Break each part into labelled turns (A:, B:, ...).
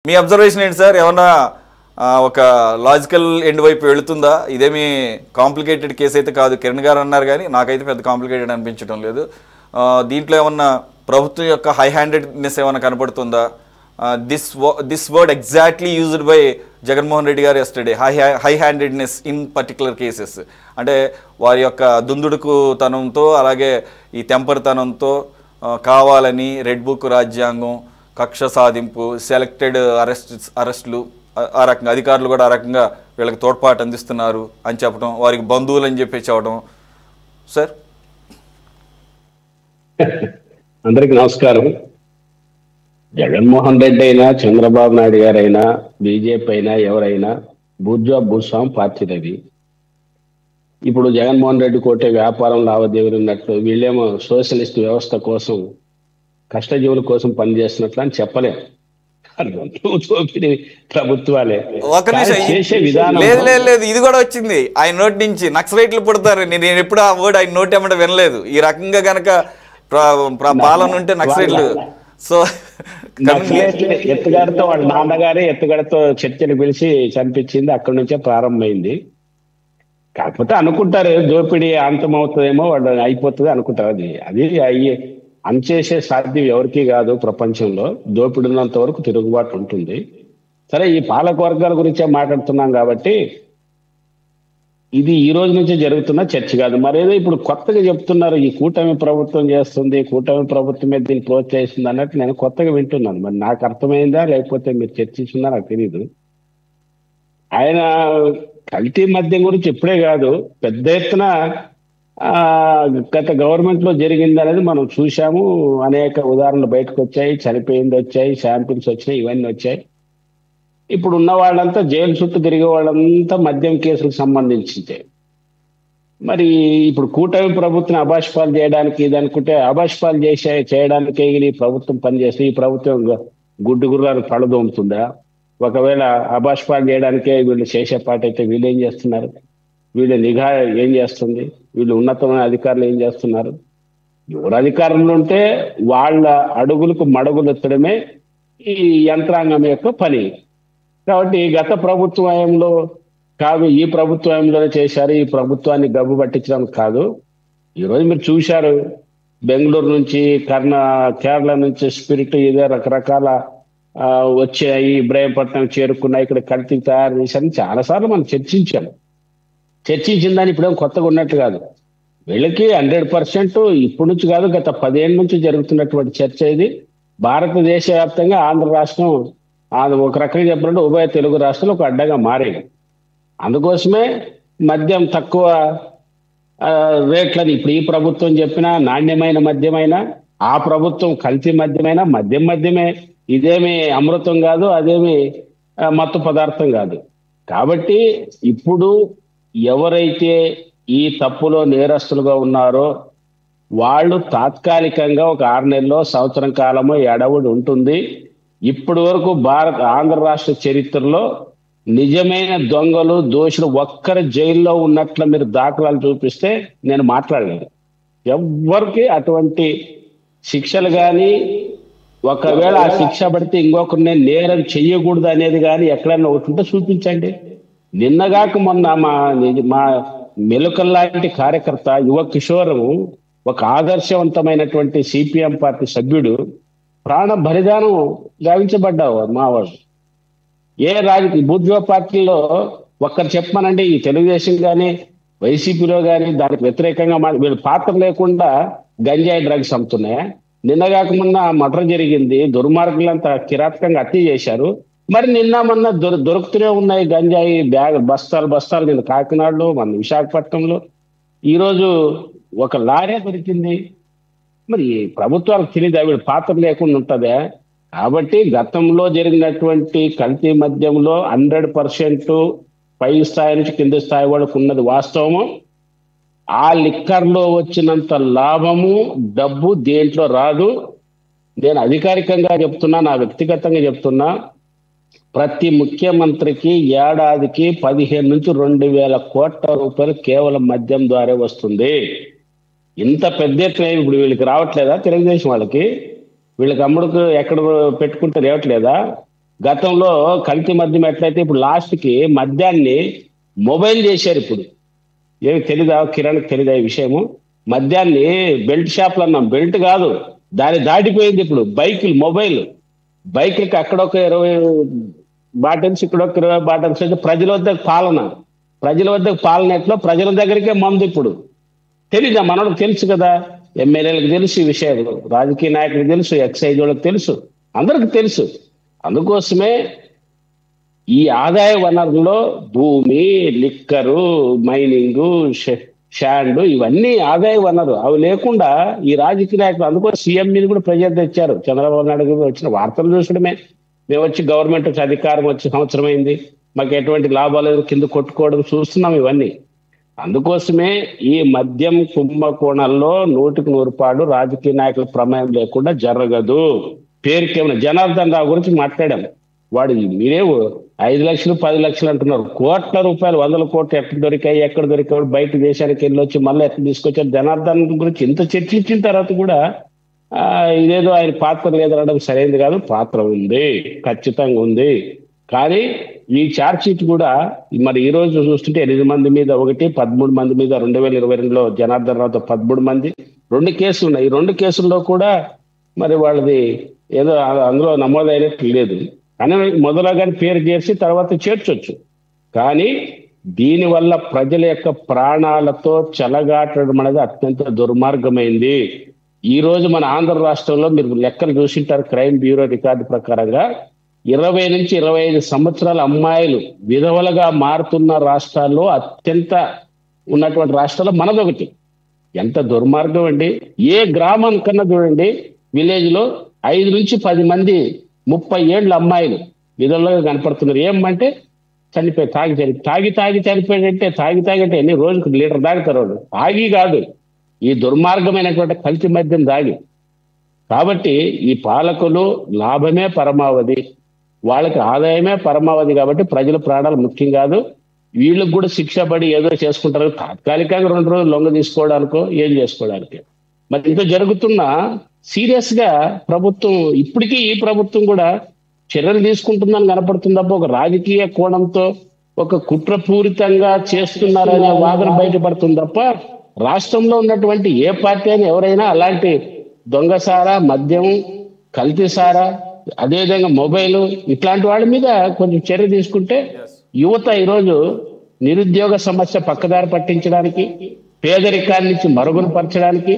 A: మీ observation ఏంటి sir? ఏమన్నా ఒక లాజికల్ ఎండ్ వైపు వెళుతుందా? ఇదేమి కాంప్లికేటెడ్ కేసు అయితే కాదు. కిరణ్ గారు అన్నారు కానీ నాకైతే పెద్ద కాంప్లికేటెడ్ అనిపించడం లేదు. దీంట్లో ఏమన్నా ప్రభుత్వం యొక్క హై హ్యాండెడ్నెస్ ఏమైనా కనపడుతుందా? This word exactly used by Jaganmohan Reddy గారు yesterday, high handedness in particular cases. అంటే వారి యొక్క దుందుడుకు తనంతో అలాగే ఈ తెంపరితనంతో కావాలని రెడ్ బుక్ రాజ్యాంగం, కక్ష సాధింపు, సెలెక్టెడ్ అరెస్టులు, ఆ రకంగా అధికారులు కూడా ఆ రకంగా వీళ్ళకి తోడ్పాటు అందిస్తున్నారు అని చెప్పడం, వారికి బంధువులు అని చెప్పి చెప్పడం. సార్
B: అందరికి నమస్కారం. జగన్మోహన్ రెడ్డి అయినా, చంద్రబాబు నాయుడు గారైనా, బీజేపీ అయినా, ఎవరైనా భూస్వామి పార్టీలవి. ఇప్పుడు జగన్మోహన్ రెడ్డి కోటే వ్యాపారం లావాదేవీలు ఉన్నట్లు, వీళ్ళేమో సోషలిస్ట్ వ్యవస్థ కోసం, కష్టజీవుల కోసం పనిచేస్తున్నట్లు అని చెప్పలేము. ప్రభుత్వాలే చేసే విధానం
A: లేదు. ఇది కూడా వచ్చింది ఆయన నోటి నుంచి, నక్సలైట్లు పుడతారు. నేను ఎప్పుడు ఆ వర్డ్ ఆయన నోటి ఏమంటే వినలేదు. ఈ రకంగా గనక పాలన ఉంటే నక్సలైట్లు. సో
B: ఎత్తుగడతో వాళ్ళ నాన్నగారే ఎత్తుగడతో చర్చలు పిలిచి చంపించింది అక్కడి నుంచే ప్రారంభమైంది. కాకపోతే అనుకుంటారు దోపిడీ అంతమవుతుందేమో, వాళ్ళు అయిపోతుంది అనుకుంటారు. అది అయ్యే అంచేసే సాధ్యం ఎవరికి కాదు ప్రపంచంలో. దోపిడీ ఉన్నంత వరకు తిరుగుబాటు ఉంటుంది. సరే, ఈ పాలక వర్గాల గురించే మాట్లాడుతున్నాం కాబట్టి ఇది ఈ రోజు నుంచే జరుగుతున్న చర్చ కాదు. మరేదో ఇప్పుడు కొత్తగా చెప్తున్నారు, ఈ కూటమి ప్రభుత్వం చేస్తుంది, కూటమి ప్రభుత్వం మీద దీన్ని ప్రోత్సహిస్తుంది అన్నట్టు నేను కొత్తగా వింటున్నాను. మరి నాకు అర్థమైందా లేకపోతే మీరు చర్చిస్తుందా నాకు తెలియదు. ఆయన కల్తీ మద్యం గురించి ఇప్పుడే కాదు, పెద్ద ఎత్తున గత గవర్నమెంట్ లో జరిగింది అనేది మనం చూసాము. అనేక ఉదాహరణలు బయటకు వచ్చాయి, చనిపోయింది వచ్చాయి, శాంపిల్స్ వచ్చినాయి, ఇవన్నీ వచ్చాయి. ఇప్పుడు ఉన్న వాళ్ళంతా జైలు చుట్టూ తిరిగే వాళ్ళంతా మద్యం కేసులకు సంబంధించిందే. మరి ఇప్పుడు కూటమి ప్రభుత్వం అభాష్పాలు చేయడానికి ఇది అనుకుంటే, అభాష్పాలు చేయడానికే ఈ ప్రభుత్వం పనిచేస్తే ఈ ప్రభుత్వం గుడ్డు గుర్రాలు పళ్ళదోముతుందా? ఒకవేళ అభాష్పాలు చేయడానికే వీళ్ళు చేసే పాట అయితే వీళ్ళు ఏం చేస్తున్నారు? వీళ్ళ నిఘా ఏం చేస్తుంది? వీళ్ళు ఉన్నతమైన అధికారులు ఏం చేస్తున్నారు? ఎవరు అధికారంలో ఉంటే వాళ్ళ అడుగులకు మడుగులు ఎత్తడమే ఈ యంత్రాంగం యొక్క పని. కాబట్టి గత ప్రభుత్వంలో కాదు, ఈ ప్రభుత్వంలోనే చేశారు. ఈ ప్రభుత్వాన్ని గబ్బు పట్టించడం కాదు. ఈరోజు మీరు చూశారు, బెంగళూరు నుంచి కేరళ నుంచి స్పిరిట్ ఇదే రకరకాల వచ్చాయి, ఇబ్రాహీంపట్నం చేరుకున్నాయి, ఇక్కడ కల్తీ తయారు చేశారని చాలాసార్లు మనం చర్చించిన దాన్ని ఇప్పుడేం కొత్తగా ఉన్నట్టు కాదు. వీళ్ళకి 100% ఇప్పటి నుంచి కాదు, గత 10 ఏళ్ళ నుంచి జరుగుతున్నటువంటి చర్చ ఇది. భారతదేశ వ్యాప్తంగా ఆంధ్ర రాష్ట్రం ఒక రకంగా చెప్పాలంటే ఉభయ తెలుగు రాష్ట్రాలు ఒక అడ్డగా మారాయి. అందుకోసమే మద్యం తక్కువ రేట్లని ఇప్పుడు ఈ ప్రభుత్వం చెప్పినా, నాణ్యమైన మద్యమైనా, ఆ ప్రభుత్వం కల్తీ మద్యమైనా మద్యమే. ఇదేమి అమృతం కాదు, అదేమి మత్తు పదార్థం కాదు. కాబట్టి ఇప్పుడు ఎవరైతే ఈ తప్పులో నేరస్తులుగా ఉన్నారో వాళ్ళు తాత్కాలికంగా ఒక 6 నెలల్లో, సంవత్సరం కాలమో ఎడవుడు ఉంటుంది. ఇప్పటి వరకు ఆంధ్ర రాష్ట్ర చరిత్రలో నిజమైన దొంగలు, దోషులు ఒక్కరి జైల్లో ఉన్నట్లు మీరు దాఖలాలు చూపిస్తే నేను మాట్లాడలేను. ఎవ్వరికి అటువంటి శిక్షలు కానీ, ఒకవేళ ఆ శిక్ష పడితే ఇంకొకరిని నేరం చెయ్యకూడదు అనేది కానీ ఎక్కడైనా ఒకటి ఉంటే చూపించండి. నిన్నగాక మొన్న మా మెలుకల్లాంటి కార్యకర్త, యువ కిషోరము, ఒక ఆదర్శవంతమైనటువంటి సిపిఎం పార్టీ సభ్యుడు ప్రాణ బలిదానం గావించబడ్డావు. మావాడు ఏ రాజకీయ బూర్జువా పార్టీలో ఒక్కరు చెప్పమనండి, ఈ తెలుగుదేశం కానీ వైసీపీలో కానీ దానికి వ్యతిరేకంగా వీళ్ళు పాత్ర లేకుండా గంజాయి డ్రగ్స్ అమ్ముతున్నాయా? నిన్నగాక మొన్న మర్డర్ జరిగింది, దుర్మార్గులంతా కిరాతకంగా హత్య చేశారు. మరి నిన్న మొన్న దొరుకుతూనే ఉన్నాయి గంజాయి బస్తాలు నిన్న కాకినాడలో, మన విశాఖపట్నంలో. ఈరోజు ఒక లారీ దొరికింది. మరి ప్రభుత్వాలకు తెలియదు వీళ్ళు పాత్ర లేకుండా ఉంటుందా? కాబట్టి గతంలో జరిగినటువంటి కల్తీ మద్యంలో 100% పై స్థాయి నుంచి కింది స్థాయి వరకు ఉన్నది వాస్తవము. ఆ లిక్కర్లో వచ్చినంత లాభము, డబ్బు దేంట్లో రాదు. నేను అధికారికంగా చెప్తున్నా, నా వ్యక్తిగతంగా చెప్తున్నా, ప్రతి ముఖ్యమంత్రికి ఏడాదికి 15 నుంచి 2,000 కోట్ల రూపాయలు కేవలం మద్యం ద్వారా వస్తుంది. ఇంత పెద్ద ఎత్తున ఇప్పుడు వీళ్ళకి రావట్లేదా? తెలుగుదేశం వాళ్ళకి, వీళ్ళకి అమ్ముడుకు ఎక్కడ పెట్టుకుంటే రేవట్లేదా? గతంలో కల్తీ మద్యం ఎట్లయితే ఇప్పుడు లాస్ట్ కి మద్యాన్ని మొబైల్ చేశారు. ఇప్పుడు ఏమి తెలీదా కిరణ్, తెలీదా ఈ విషయము? మద్యాన్ని బెల్ట్ షాప్లు అన్నాం, బెల్ట్ కాదు, దాన్ని దాటిపోయింది ఇప్పుడు బైకులు, మొబైల్ బైకులకి అక్కడొక 20 బాటిల్స్, ఇక్కడొక 20 బాటిల్స్ అయితే ప్రజల వద్దకు పాలన, ప్రజల వద్దకు పాలన ఎట్లో ప్రజల దగ్గరికే మందు. ఇప్పుడు తెలీదా? మనకు తెలుసు కదా, ఎమ్మెల్యేలకు తెలుసు ఈ విషయాలు, రాజకీయ నాయకులకు తెలుసు, ఎక్సైజ్ వాళ్ళకి తెలుసు, అందరికి తెలుసు. అందుకోసమే ఈ ఆదాయ వనరుల్లో భూమి, లిక్కరు, మైనింగ్, శాండ్ ఇవన్నీ ఆదాయ వనరు. అవి లేకుండా ఈ రాజకీయ నాయకులు, అందుకో సీఎం మీద కూడా ప్రెజర్ తెచ్చారు. చంద్రబాబు నాయుడు గారు వచ్చిన వార్తలు చూసడమే, మేము వచ్చి గవర్నమెంట్ వచ్చి అధికారం వచ్చి సంవత్సరం అయింది, మాకు ఎటువంటి లాభాలు లేదు, కింద కొట్టుకోవడం చూస్తున్నాం ఇవన్నీ. అందుకోసమే ఈ మద్యం కుంభకోణంలో 100% రాజకీయ నాయకుల ప్రమేయం లేకుండా జరగదు. పేరుకేమైనా జనార్దన్ రావు గురించి మాట్లాడాం, వాడు మీరే 5 లక్షలు 10 లక్షలు అంటున్నారు, కోట్ల రూపాయలు, 100 కోట్లు ఎక్కడ దొరికాయి, ఎక్కడ దొరికాడు, బయట దేశానికి వెళ్ళి వచ్చి మళ్ళీ ఎక్కడ తీసుకొచ్చారు. జనార్దన్ గురించి ఇంత చర్చించిన తర్వాత కూడా ఇదేదో ఆయన పాత్ర లేదనడం సరైనది కాదు. పాత్ర ఉంది, ఖచ్చితంగా ఉంది. కానీ ఈ ఛార్జ్ షీట్ కూడా మరి ఈ రోజు చూస్తుంటే 8 మంది మీద ఒకటి, 13 మంది మీద 2022లో జనార్దన్ రావుతో 13 మంది, 2 కేసులు ఉన్నాయి. ఈ 2 కేసుల్లో కూడా మరి వాళ్ళది ఏదో అందులో నమోదైనట్టు లేదు. కానీ మొదలుగానే పేరు చేసి తర్వాత చేర్చొచ్చు. కానీ దీనివల్ల ప్రజల యొక్క ప్రాణాలతో చెలగాటడం అనేది అత్యంత దుర్మార్గమైంది. ఈ రోజు మన ఆంధ్ర రాష్ట్రంలో మీరు లెక్కలు చూసింటారు, క్రైమ్ బ్యూరో రికార్డు ప్రకారంగా 20 నుంచి 25 సంవత్సరాల అమ్మాయిలు విధవలుగా మారుతున్న రాష్ట్రాల్లో అత్యంత ఉన్నటువంటి రాష్ట్రాల్లో మనదొకటి. ఎంత దుర్మార్గం అండి! ఏ గ్రామం కన్నా చూడండి, విలేజ్ లో 5 నుంచి 10 మంది 30 ఏళ్ళ అమ్మాయిలు విధంగా కనపడుతున్నారు. ఏమంటే చనిపోయి తాగి చనిపోయాడంటే, తాగి అంటే ఎన్ని రోజుకు లీటర్ తాగుతారు వాళ్ళు, తాగి కాదు, ఈ దుర్మార్గమైనటువంటి కల్తీ మద్యం తాగి. కాబట్టి ఈ పాలకులు లాభమే పరమావధి, వాళ్ళకి ఆదాయమే పరమావధి. కాబట్టి ప్రజల ప్రాణాలు ముఖ్యం కాదు. వీళ్ళకి కూడా శిక్ష పడి ఏదో చేసుకుంటారు, తాత్కాలికంగా 2 రోజులు లొంగ తీసుకోవడానికో ఏం చేసుకోవడానికి. మరి ఇంత జరుగుతున్నా సీరియస్ గా ప్రభుత్వం, ఇప్పటికీ ఈ ప్రభుత్వం కూడా చర్యలు తీసుకుంటుందని కనపడుతుంది తప్ప ఒక రాజకీయ కోణంతో ఒక కుట్రపూరితంగా చేస్తున్నారనే వాదన బయటపడుతుంది తప్ప రాష్ట్రంలో ఉన్నటువంటి ఏ పార్టీ అయినా ఎవరైనా అలాంటి దొంగసారా, మద్యం, కల్తీసారా, అదేవిధంగా మొబైల్ ఇట్లాంటి వాళ్ళ మీద కొంచెం చర్య తీసుకుంటే యువత ఈరోజు నిరుద్యోగ సమస్య పక్కదారి పట్టించడానికి, పేదరికాన్ని నుంచి మరుగున పరచడానికి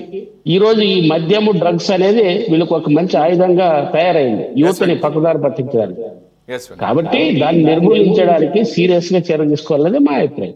B: ఈ రోజు ఈ మద్యము, డ్రగ్స్ అనేది వీళ్ళకి ఒక మంచి ఆయుధంగా తయారైంది, యువతని పక్కదారి పట్టించడానికి. కాబట్టి దాన్ని నిర్మూలించడానికి సీరియస్ గా చర్య తీసుకోవాలనేది మా అభిప్రాయం.